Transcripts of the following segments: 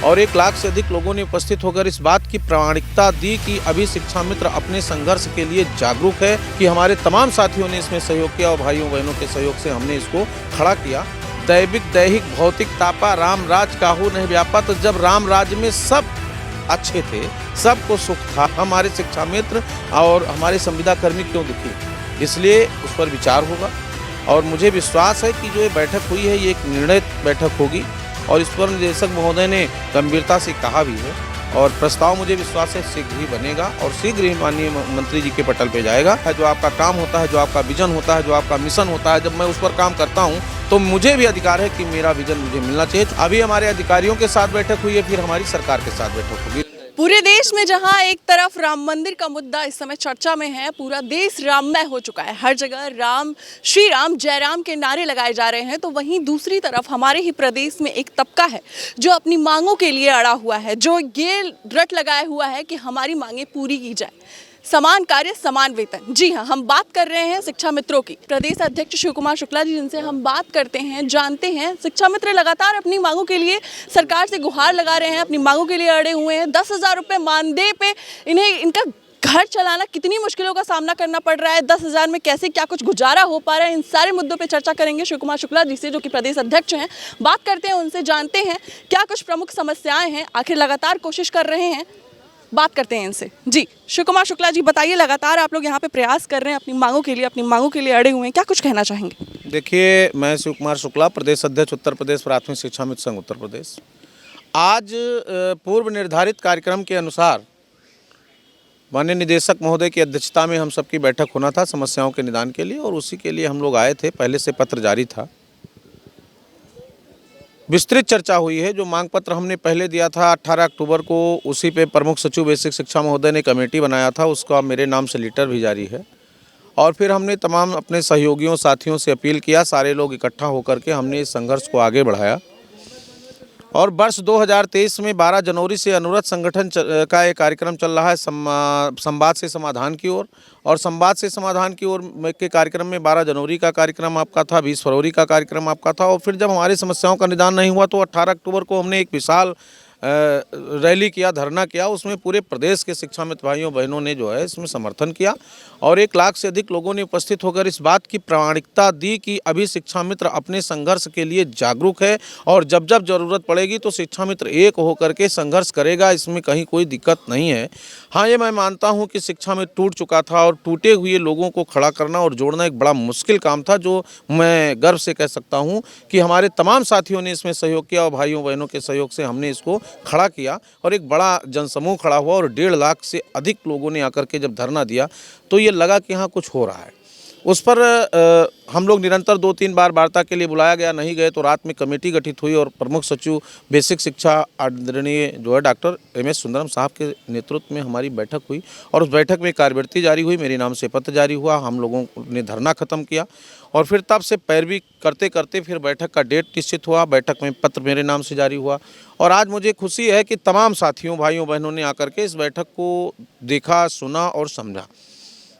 और 1 लाख से अधिक लोगों ने उपस्थित होकर इस बात की प्रामाणिकता दी कि अभी शिक्षा मित्र अपने संघर्ष के लिए जागरूक है, कि हमारे तमाम साथियों ने इसमें सहयोग किया और भाइयों बहनों के सहयोग से हमने इसको खड़ा किया। दैविक दैहिक भौतिक तापा राम राज काहू नहीं व्यापा, तो जब राम राज्य में सब अच्छे थे, सबको सुख था, हमारे शिक्षा मित्र और हमारे संविदा कर्मी क्यों दुखी? इसलिए उस पर विचार होगा और मुझे विश्वास है कि जो ये बैठक हुई है ये एक निर्णय बैठक होगी और इस पर निदेशक महोदय ने गंभीरता से कहा भी है और प्रस्ताव मुझे विश्वास है शीघ्र ही बनेगा और शीघ्र ही माननीय मंत्री जी के पटल पे जाएगा। जो आपका काम होता है, जो आपका विजन होता है, जो आपका मिशन होता है, जब मैं उस पर काम करता हूं तो मुझे भी अधिकार है कि मेरा विजन मुझे मिलना चाहिए। अभी हमारे अधिकारियों के साथ बैठक हुई है, फिर हमारी सरकार के साथ बैठक होगी। पूरे देश में जहां एक तरफ राम मंदिर का मुद्दा इस समय चर्चा में है, पूरा देश राममय हो चुका है, हर जगह राम, श्री राम, जय राम के नारे लगाए जा रहे हैं, तो वहीं दूसरी तरफ हमारे ही प्रदेश में एक तबका है जो अपनी मांगों के लिए अड़ा हुआ है, जो ये रट लगाया हुआ है कि हमारी मांगें पूरी की जाए, समान कार्य समान वेतन। जी हाँ, हम बात कर रहे हैं शिक्षा मित्रों की। प्रदेश अध्यक्ष शिव कुमार शुक्ला जी, जिनसे हम बात करते हैं, जानते हैं शिक्षा मित्र लगातार अपनी मांगों के लिए सरकार से गुहार लगा रहे हैं, अपनी मांगों के लिए अड़े हुए हैं। 10,000 रुपये मानदेय पे इनका घर चलाना कितनी मुश्किलों का सामना करना पड़ रहा है, 10,000 में कैसे क्या कुछ गुजारा हो पा रहा है, इन सारे मुद्दों पे चर्चा करेंगे शिव कुमार शुक्ला जी से, जो कि प्रदेश अध्यक्ष हैं। बात करते हैं उनसे, जानते हैं क्या कुछ प्रमुख समस्याएं हैं, आखिर लगातार कोशिश कर रहे हैं, बात करते हैं इनसे। जी शिव कुमार शुक्ला जी, बताइए, लगातार आप लोग यहाँ पे प्रयास कर रहे हैं, अपनी मांगों के लिए अड़े हुए हैं, क्या कुछ कहना चाहेंगे? देखिए, मैं शिव कुमार शुक्ला, प्रदेश अध्यक्ष उत्तर प्रदेश प्राथमिक शिक्षा मित्र संघ उत्तर प्रदेश। आज पूर्व निर्धारित कार्यक्रम के अनुसार माननीय निदेशक महोदय की अध्यक्षता में हम सबकी बैठक होना था समस्याओं के निदान के लिए और उसी के लिए हम लोग आए थे। पहले से पत्र जारी था, विस्तृत चर्चा हुई है। जो मांग पत्र हमने पहले दिया था 18 अक्टूबर को, उसी पे प्रमुख सचिव बेसिक शिक्षा महोदय ने कमेटी बनाया था, उसका मेरे नाम से लेटर भी जारी है। और फिर हमने तमाम अपने सहयोगियों साथियों से अपील किया, सारे लोग इकट्ठा होकर के हमने इस संघर्ष को आगे बढ़ाया। और वर्ष 2023 में 12 जनवरी से अनुरत संगठन का एक कार्यक्रम चल रहा है संवाद से समाधान की ओर, और संवाद से समाधान की ओर के कार्यक्रम में 12 जनवरी का कार्यक्रम आपका था, 20 फरवरी का कार्यक्रम आपका था। और फिर जब हमारी समस्याओं का निदान नहीं हुआ तो 18 अक्टूबर को हमने एक विशाल रैली किया, धरना किया। उसमें पूरे प्रदेश के शिक्षा मित्र भाइयों बहनों ने जो है इसमें समर्थन किया और 1 लाख से अधिक लोगों ने उपस्थित होकर इस बात की प्रामाणिकता दी कि अभी शिक्षा मित्र अपने संघर्ष के लिए जागरूक है और जब जब जरूरत पड़ेगी तो शिक्षा मित्र एक होकर के संघर्ष करेगा, इसमें कहीं कोई दिक्कत नहीं है। हाँ, ये मैं मानता हूँ कि शिक्षा मित्र टूट चुका था और टूटे हुए लोगों को खड़ा करना और जोड़ना एक बड़ा मुश्किल काम था, जो मैं गर्व से कह सकता हूँ कि हमारे तमाम साथियों ने इसमें सहयोग किया और भाइयों बहनों के सहयोग से हमने इसको खड़ा किया और एक बड़ा जनसमूह खड़ा हुआ और 1.5 लाख से अधिक लोगों ने आकर के जब धरना दिया तो ये लगा कि हाँ कुछ हो रहा है। उस पर हम लोग निरंतर 2-3 बार वार्ता के लिए बुलाया गया, नहीं गए तो रात में कमेटी गठित हुई और प्रमुख सचिव बेसिक शिक्षा आदरणीय जो है डॉक्टर MS सुंदरम साहब के नेतृत्व में हमारी बैठक हुई और उस बैठक में कार्यवृत्ति जारी हुई, मेरे नाम से पत्र जारी हुआ, हम लोगों ने धरना खत्म किया और फिर तब से पैरवी करते करते फिर बैठक का डेट निश्चित हुआ, बैठक में पत्र मेरे नाम से जारी हुआ और आज मुझे खुशी है कि तमाम साथियों भाइयों बहनों ने आकर के इस बैठक को देखा, सुना और समझा।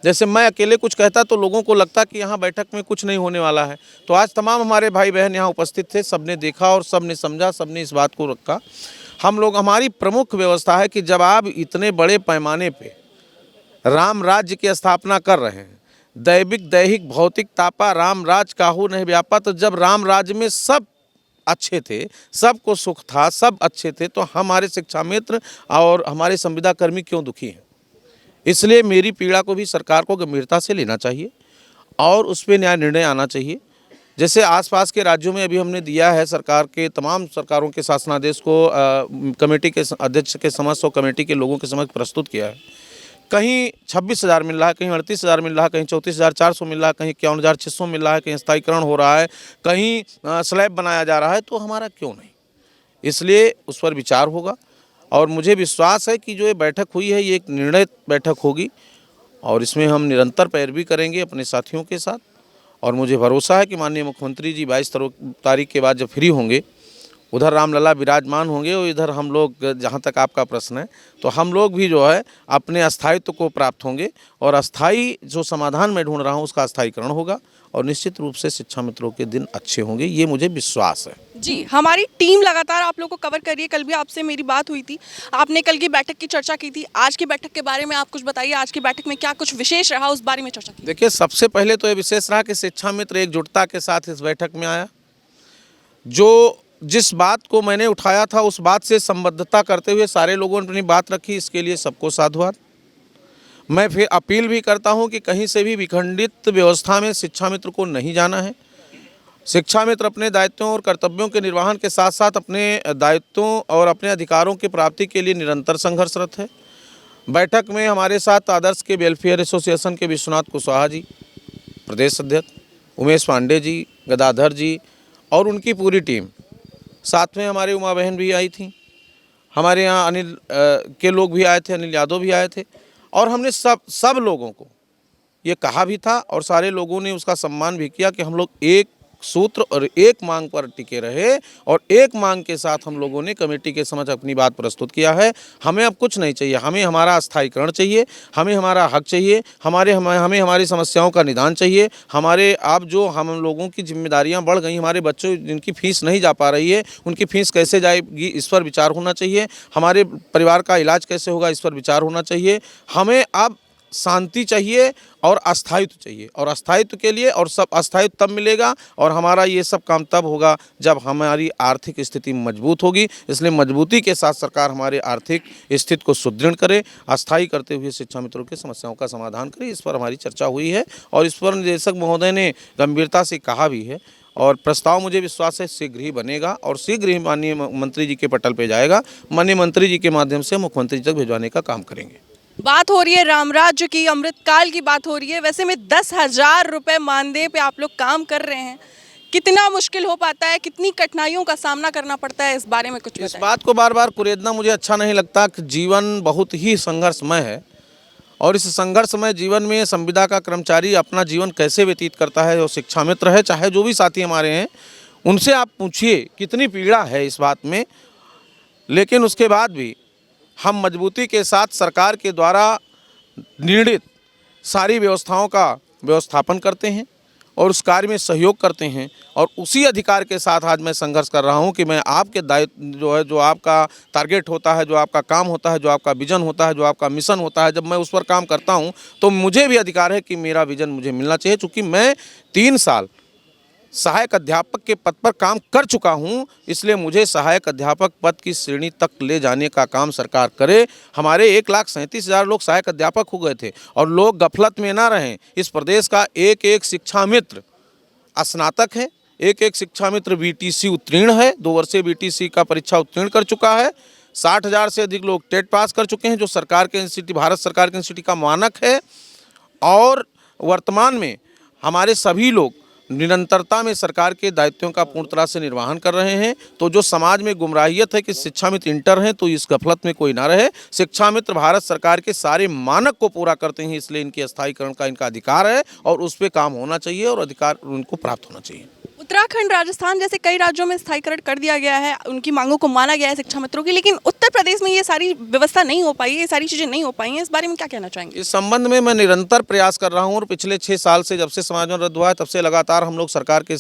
जैसे मैं अकेले कुछ कहता तो लोगों को लगता कि यहाँ बैठक में कुछ नहीं होने वाला है, तो आज तमाम हमारे भाई बहन यहाँ उपस्थित थे, सबने देखा और सबने समझा, सबने इस बात को रखा। हमारी प्रमुख व्यवस्था है कि जब आप इतने बड़े पैमाने पे राम राज्य की स्थापना कर रहे हैं, दैविक दैहिक भौतिक तापा राम राज काहू नहीं व्यापा, तो जब राम राज्य में सब अच्छे थे, सबको सुख था, सब अच्छे थे, तो हमारे शिक्षा मित्र और हमारे संविदा कर्मी क्यों दुखी हैं? इसलिए मेरी पीड़ा को भी सरकार को गंभीरता से लेना चाहिए और उस पर न्याय निर्णय आना चाहिए। जैसे आसपास के राज्यों में अभी हमने दिया है, सरकार के तमाम सरकारों के शासनादेश को कमेटी के अध्यक्ष के समक्ष और कमेटी के लोगों के समक्ष प्रस्तुत किया है। कहीं 26,000 मिल रहा है, कहीं 38,000 मिल रहा है, कहीं 34,400 मिल रहा है, कहीं 51,600 मिल रहा है, कहीं स्थायीकरण हो रहा है, कहीं स्लैब बनाया जा रहा है, तो हमारा क्यों नहीं? इसलिए उस पर विचार होगा और मुझे विश्वास है कि जो ये बैठक हुई है ये एक निर्णय बैठक होगी और इसमें हम निरंतर पैरवी करेंगे अपने साथियों के साथ और मुझे भरोसा है कि माननीय मुख्यमंत्री जी 22 तारीख के बाद जब फ्री होंगे, उधर रामलला विराजमान होंगे और इधर हम लोग, जहाँ तक आपका प्रश्न है, तो हम लोग भी जो है अपने अस्थायित्व को प्राप्त होंगे और अस्थायी जो समाधान मैं ढूंढ रहा हूँ उसका अस्थायीकरण होगा और निश्चित रूप से शिक्षा मित्रों के दिन अच्छे होंगे, ये मुझे विश्वास है। जी, हमारी टीम लगातार आप लोग को कवर कर रही है। कल भी आपसे मेरी बात हुई थी, आपने कल की बैठक की चर्चा की थी। आज की बैठक के बारे में आप कुछ बताइए, आज की बैठक में क्या कुछ विशेष रहा, उस बारे में चर्चा की? देखिए, सबसे पहले तो ये विशेष रहा कि शिक्षा मित्र एकजुटता के साथ इस बैठक में आया। जो जिस बात को मैंने उठाया था उस बात से संबद्धता करते हुए सारे लोगों ने अपनी बात रखी, इसके लिए सबको साधुवाद। मैं फिर अपील भी करता हूं कि कहीं से भी विखंडित व्यवस्था में शिक्षा मित्र को नहीं जाना है। शिक्षा मित्र अपने दायित्वों और कर्तव्यों के निर्वहन के साथ साथ अपने दायित्वों और अपने अधिकारों की प्राप्ति के लिए निरंतर संघर्षरत है। बैठक में हमारे साथ आदर्श के वेलफेयर एसोसिएशन के विश्वनाथ कुशवाहा जी, प्रदेश अध्यक्ष, उमेश पांडे जी, गदाधर जी और उनकी पूरी टीम, साथ में हमारी उमा बहन भी आई थी, हमारे यहाँ अनिल के लोग भी आए थे, अनिल यादव भी आए थे और हमने सब लोगों को ये कहा भी था और सारे लोगों ने उसका सम्मान भी किया कि हम लोग एक सूत्र और एक मांग पर टिके रहे और एक मांग के साथ हम लोगों ने कमेटी के समक्ष अपनी बात प्रस्तुत किया है। हमें अब कुछ नहीं चाहिए, हमें हमारा स्थायीकरण चाहिए, हमें हमारा हक चाहिए, हमें हमारी समस्याओं का निदान चाहिए। हमारे अब जो हम लोगों की जिम्मेदारियां बढ़ गई, हमारे बच्चों जिनकी फीस नहीं जा पा रही है उनकी फीस कैसे जाएगी इस पर विचार होना चाहिए। हमारे परिवार का इलाज कैसे होगा इस पर विचार होना चाहिए। हमें अब शांति चाहिए और अस्थायित्व चाहिए और अस्थायित्व के लिए और सब अस्थायित्व तब मिलेगा और हमारा ये सब काम तब होगा जब हमारी आर्थिक स्थिति मजबूत होगी। इसलिए मजबूती के साथ सरकार हमारे आर्थिक स्थिति को सुदृढ़ करे, अस्थायी करते हुए शिक्षा मित्रों की समस्याओं का समाधान करे। इस पर हमारी चर्चा हुई है और इस पर निदेशक महोदय ने गंभीरता से कहा भी है और प्रस्ताव मुझे विश्वास है शीघ्र ही बनेगा और शीघ्र ही माननीय मंत्री जी के पटल पर जाएगा। माननीय मंत्री जी के माध्यम से मुख्यमंत्री तक भिजवाने का काम करेंगे। बात हो रही है रामराज्य की, अमृतकाल की बात हो रही है। वैसे में 10,000 रुपये मानदेय पे आप लोग काम कर रहे हैं, कितना मुश्किल हो पाता है, कितनी कठिनाइयों का सामना करना पड़ता है, इस बारे में कुछ बताएं। इस बात को बार बार कुरेदना मुझे अच्छा नहीं लगता कि जीवन बहुत ही संघर्षमय है और इस संघर्षमय जीवन में संविदा का कर्मचारी अपना जीवन कैसे व्यतीत करता है। जो शिक्षा मित्र है, चाहे जो भी साथी हमारे हैं, उनसे आप पूछिए कितनी पीड़ा है इस बात में। लेकिन उसके बाद भी हम मजबूती के साथ सरकार के द्वारा निर्णित सारी व्यवस्थाओं का व्यवस्थापन करते हैं और उस कार्य में सहयोग करते हैं और उसी अधिकार के साथ आज मैं संघर्ष कर रहा हूं कि मैं आपके दायित्व जो है, जो आपका टारगेट होता है, जो आपका काम होता है, जो आपका विजन होता है, जो आपका मिशन होता है, जब मैं उस पर काम करता हूं तो मुझे भी अधिकार है कि मेरा विजन मुझे मिलना चाहिए। चूँकि मैं 3 साल सहायक अध्यापक के पद पर काम कर चुका हूं, इसलिए मुझे सहायक अध्यापक पद की श्रेणी तक ले जाने का काम सरकार करे। हमारे 1,37,000 लोग सहायक अध्यापक हो गए थे और लोग गफलत में ना रहें। इस प्रदेश का एक एक शिक्षा मित्र स्नातक है, एक एक शिक्षा मित्र बीटीसी उत्तीर्ण है, 2 वर्षीय बीटीसी का परीक्षा उत्तीर्ण कर चुका है। 60,000 से अधिक लोग टेट पास कर चुके हैं, जो सरकार के इंस्टीट्यूट, भारत सरकार के इंस्टीट्यूट का मानक है। और वर्तमान में हमारे सभी लोग निरंतरता में सरकार के दायित्वों का पूर्ण तरह से निर्वहन कर रहे हैं। तो जो समाज में गुमराहियत है कि शिक्षा मित्र इंटर हैं, तो इस गफलत में कोई ना रहे। शिक्षा मित्र भारत सरकार के सारे मानक को पूरा करते हैं, इसलिए इनके स्थायीकरण का इनका अधिकार है और उस पर काम होना चाहिए और अधिकार उनको प्राप्त होना चाहिए। उत्तराखंड, राजस्थान जैसे कई राज्यों में स्थायीकरण कर दिया गया है, उनकी मांगों को माना गया है शिक्षा मित्रों की, लेकिन उत्तर प्रदेश में ये सारी व्यवस्था नहीं हो पाई है, ये सारी चीज़ें नहीं हो पाई हैं। इस बारे में क्या कहना चाहेंगे? इस संबंध में मैं निरंतर प्रयास कर रहा हूं और पिछले 6 साल से, जब से समाधान रद्द हुआ है, तब से लगातार हम लोग सरकार के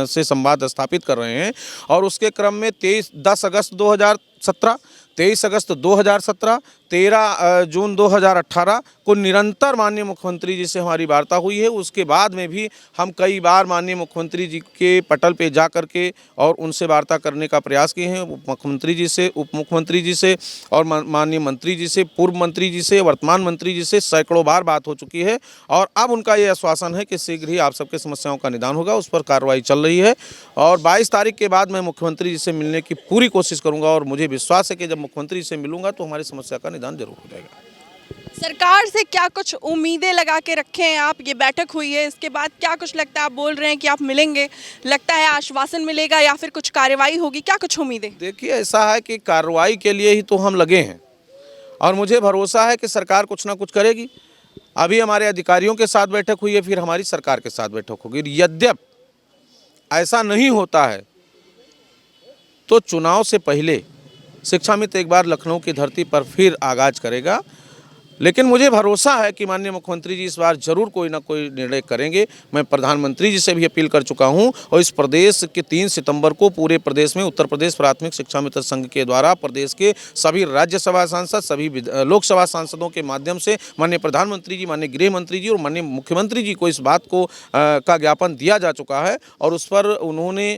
से संवाद स्थापित कर रहे हैं। और उसके क्रम में 10 अगस्त 2017, 23 अगस्त 2017, 13 जून 2018 को निरंतर माननीय मुख्यमंत्री जी से हमारी वार्ता हुई है। उसके बाद में भी हम कई बार माननीय मुख्यमंत्री जी के पटल पे जा कर के और उनसे वार्ता करने का प्रयास किए हैं। मुख्यमंत्री जी से, उप मुख्यमंत्री जी से और माननीय मंत्री जी से, पूर्व मंत्री जी से, वर्तमान मंत्री जी से सैकड़ों बार बात हो चुकी है और अब उनका ये आश्वासन है कि शीघ्र ही आप सबके समस्याओं का निदान होगा। उस पर कार्रवाई चल रही है और 22 तारीख के बाद मैं मुख्यमंत्री जी से मिलने की पूरी कोशिश करूँगा और मुझे विश्वास है कि जब मुख्यमंत्री से मिलूंगा तो हमारी समस्या का निदान जरूर हो जाएगा। सरकार से क्या कुछ उम्मीदें लगा के रखे हैं आप? ये बैठक हुई है, इसके बाद क्या कुछ लगता है? आप बोल रहे हैं कि आप मिलेंगे, लगता है आश्वासन मिलेगा या फिर कुछ कार्रवाई होगी? क्या कुछ उम्मीदें? देखिए, ऐसा है कि कार्रवाई के लिए ही तो हम लगे हैं और मुझे भरोसा है कि सरकार कुछ ना कुछ करेगी। अभी हमारे अधिकारियों के साथ बैठक हुई है, फिर हमारी सरकार के साथ बैठक होगी। यद्यप ऐसा नहीं होता है तो चुनाव से पहले शिक्षा मित्र एक बार लखनऊ की धरती पर फिर आगाज करेगा। लेकिन मुझे भरोसा है कि माननीय मुख्यमंत्री जी इस बार जरूर कोई ना कोई निर्णय करेंगे। मैं प्रधानमंत्री जी से भी अपील कर चुका हूं और इस प्रदेश के 3 सितंबर को पूरे प्रदेश में उत्तर प्रदेश प्राथमिक शिक्षा मित्र संघ के द्वारा प्रदेश के सभी राज्यसभा सांसद, सभी लोकसभा सांसदों के माध्यम से माननीय प्रधानमंत्री जी, माननीय गृह मंत्री जी और माननीय मुख्यमंत्री जी को इस बात को का ज्ञापन दिया जा चुका है और उस पर उन्होंने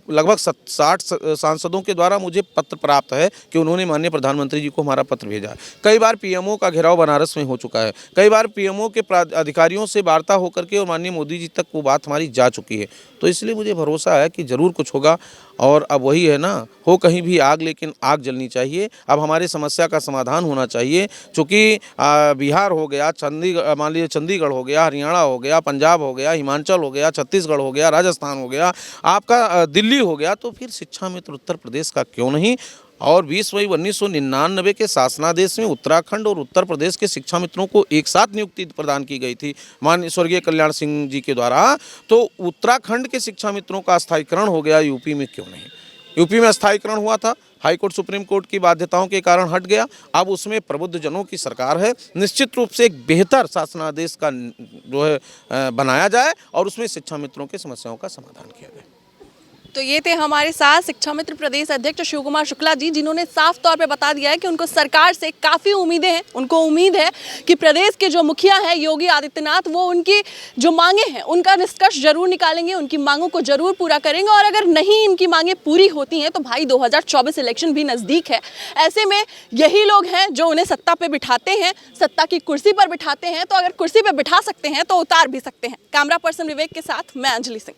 लगभग 60 सांसदों के द्वारा मुझे पत्र प्राप्त है कि उन्होंने माननीय प्रधानमंत्री जी को हमारा पत्र भेजा है। कई बार पीएमओ का घेराव बनारस में हो चुका है, कई बार पीएमओ के अधिकारियों से वार्ता होकर के और माननीय मोदी जी तक वो बात हमारी जा चुकी है। तो इसलिए मुझे भरोसा है कि ज़रूर कुछ होगा। और अब वही है ना, हो कहीं भी आग लेकिन आग जलनी चाहिए। अब हमारी समस्या का समाधान होना चाहिए, क्योंकि बिहार हो गया, चंडीगढ़, मान लीजिए चंडीगढ़ हो गया, हरियाणा हो गया, पंजाब हो गया, हिमाचल हो गया, छत्तीसगढ़ हो गया, राजस्थान हो गया, आपका दिल्ली हो गया, तो फिर शिक्षा मित्र उत्तर प्रदेश का क्यों नहीं। और 20 मई 1999 के शासनादेश में उत्तराखंड और उत्तर प्रदेश के शिक्षा मित्रों को एक साथ नियुक्ति प्रदान की गई थी माननीय स्वर्गीय कल्याण सिंह जी के द्वारा। तो उत्तराखंड के शिक्षा मित्रों का स्थायीकरण हो गया, यूपी में क्यों नहीं। यूपी में स्थायीकरण हुआ था, हाईकोर्ट सुप्रीम कोर्ट की बाध्यताओं के कारण हट गया, अब उसमें प्रबुद्ध जनों की सरकार है। निश्चित रूप से एक बेहतर शासनादेश का जो है बनाया जाए और उसमें शिक्षा मित्रों की समस्याओं का समाधान किया जाए। तो ये थे हमारे साथ शिक्षा मित्र प्रदेश अध्यक्ष शिव कुमार शुक्ला जी, जिन्होंने साफ तौर पे बता दिया है कि उनको सरकार से काफ़ी उम्मीदें हैं। उनको उम्मीद है कि प्रदेश के जो मुखिया हैं योगी आदित्यनाथ, वो उनकी जो मांगे हैं उनका निष्कर्ष जरूर निकालेंगे, उनकी मांगों को जरूर पूरा करेंगे। और अगर नहीं इनकी मांगें पूरी होती हैं तो भाई 2024 इलेक्शन भी नज़दीक है। ऐसे में यही लोग हैं जो उन्हें सत्ता पर बिठाते हैं, सत्ता की कुर्सी पर बिठाते हैं। तो अगर कुर्सी पर बिठा सकते हैं तो उतार भी सकते हैं। कैमरा पर्सन विवेक के साथ मैं अंजलि सिंह।